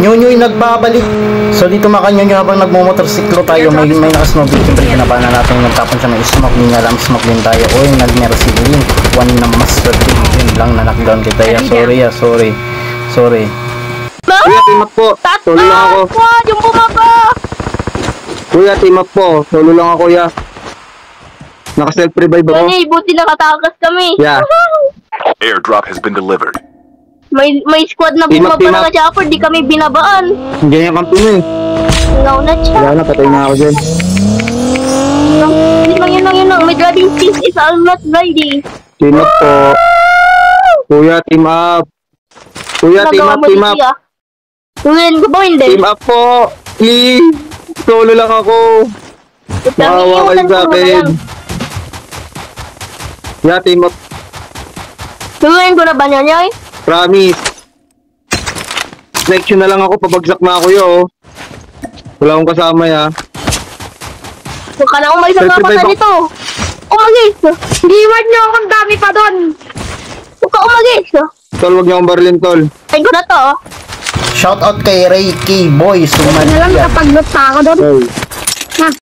Nyonyoy nagbabalik. So dito makanyonyo habang nagmumotorsiklo tayo, may nakasmoke. Siyempre kinabahan na natin yung tapon siya may smoke. Hindi nga alam smoke din tayo. Uy, nag-mercy din. One na master din. Yun lang na knockdown kita ya. Sorry. Kuya, team up po. Solo lang ako. Yung bumaba. Kuya, team up po. Solo lang ako, ya. Naka-self-revive ako. Ganyan, buti nakatakas kami. Yeah. Airdrop has been delivered. May squad na Team up, bumaba team na up. ka Chopper, di kami binabaan. Ganyan kampi mo eh. Ilaw na siya. Wala na, patay na ako dyan. Yun lang. May driving skills is all not riding. Team up po. Kuya, team up. Kuya, team up. Tuwin ko ba hindi? Team up po. Please. Solo lang ako. Maawa kayo sa akin. Yeah, team up. Tuwin ko na ba niya niya? Promise. Next yun na lang ako. Pabagsak na ako yo. Wala akong kasama ya. Huwag ka na umalis ang Self-revive kapata ako. nito. Umagis. Giwan niyo akong dami pa doon. Huwag ka umagis. Tol, wag niyo akong barilin, tol. Ay ko na to. Shoutout kay Ray K. Boy. Ano lang Sumadia. kapag-loot pa ako doon. Hey.